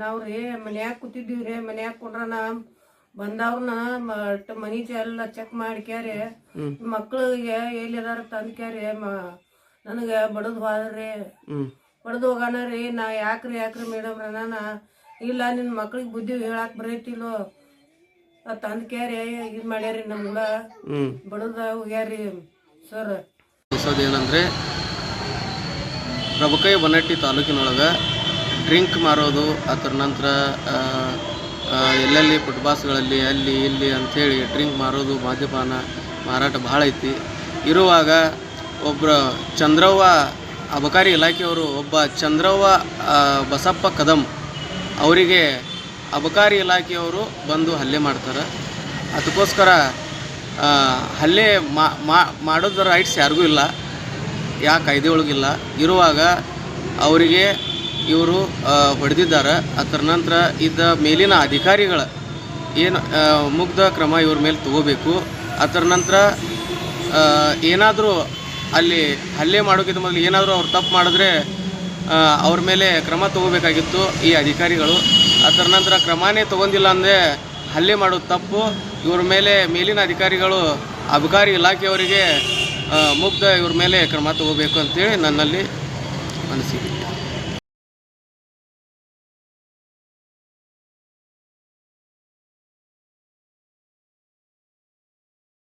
ನಾವು ರೀ ಮನ್ಯಾಗ ಕೂತಿದ್ದೀವಿ ರೀ, ಮನ್ಯಾಗ ಕುಂಡ್ರನ ಬಂದವ್ರನ್ನ ಮನಿ ಎಲ್ಲ ಚೆಕ್ ಮಾಡ್ಕ್ಯಾರಿ ಮಕ್ಳಿಗೆ ಎಲ್ಲಿದಾರ ತಂದ್ಕ್ಯಾರಿ ನನಗೆ ಬಡದ್ ಹೋದ್ರಿ. ಬಡದು ಹೋಗೋಣ ರೀ. ನಾ ಯಾಕ್ರಿ ಮೇಡಮ್ ನಾನು ಇಲ್ಲ ನಿನ್ನ ಮಕ್ಳಿಗೆ ಬುದ್ಧಿ ಹೇಳಕ್ ಬರೈತಿಲ್ಲೋ ತಂದ್ಕ್ಯಾರಿ ಇದು ಮಾಡ್ಯಾರಿ. ನಮ್ಗ ಬಡದ ಹೋಗ್ಯಾರಿ ಸರ್. ಏನಂದ್ರೆ ರಬಕೈ ಬನಟ್ಟಿ ತಾಲೂಕಿನೊಳಗೆ ಡ್ರಿಂಕ್ ಮಾರೋದು, ಅದರ ನಂತರ ಎಲ್ಲೆಲ್ಲಿ ಫುಟ್ಪಾತ್ಗಳಲ್ಲಿ ಅಲ್ಲಿ ಇಲ್ಲಿ ಅಂಥೇಳಿ ಡ್ರಿಂಕ್ ಮಾರೋದು, ಮದ್ಯಪಾನ ಮಾರಾಟ ಭಾಳ ಐತಿ. ಇರುವಾಗ ಒಬ್ಬರು ಚಂದ್ರವ್ವ ಅಬಕಾರಿ ಇಲಾಖೆಯವರು ಒಬ್ಬ ಚಂದ್ರವ್ವ ಬಸಪ್ಪ ಕದಮ್ ಅವರಿಗೆ ಅಬಕಾರಿ ಇಲಾಖೆಯವರು ಬಂದು ಹಲ್ಲೆ ಮಾಡ್ತಾರೆ. ಅದಕ್ಕೋಸ್ಕರ ಹಲ್ಲೆ ಮಾಡೋದ್ರ ರೈಟ್ಸ್ ಯಾರಿಗೂ ಇಲ್ಲ, ಯಾವ ಕಾಯ್ದೆ ಒಳಗಿಲ್ಲ. ಇರುವಾಗ ಅವರಿಗೆ ಇವರು ಹೊಡೆದಿದ್ದಾರೆ. ಅದರ ನಂತರ ಇದ್ದ ಮೇಲಿನ ಅಧಿಕಾರಿಗಳ ಏನು ಮುಗ್ಧ ಕ್ರಮ ಇವ್ರ ಮೇಲೆ ತಗೋಬೇಕು. ಅದರ ನಂತರ ಏನಾದರೂ ಅಲ್ಲಿ ಹಲ್ಲೆ ಮಾಡೋಕ್ಕಿಂತ ಮೊದಲು ಏನಾದರೂ ಅವ್ರು ತಪ್ಪು ಮಾಡಿದ್ರೆ ಅವ್ರ ಮೇಲೆ ಕ್ರಮ ತಗೋಬೇಕಾಗಿತ್ತು ಈ ಅಧಿಕಾರಿಗಳು. ಅದರ ನಂತರ ಕ್ರಮನೇ ತೊಗೊಂಡಿಲ್ಲ ಅಂದರೆ ಹಲ್ಲೆ ಮಾಡೋದು ತಪ್ಪು. ಇವ್ರ ಮೇಲೆ ಮೇಲಿನ ಅಧಿಕಾರಿಗಳು ಅಬಕಾರಿ ಇಲಾಖೆಯವರಿಗೆ ಮುಗ್ಧ ಇವ್ರ ಮೇಲೆ ಕ್ರಮ ತಗೋಬೇಕು ಅಂತೇಳಿ ನನ್ನಲ್ಲಿ ಅನಿಸಿಕೆ.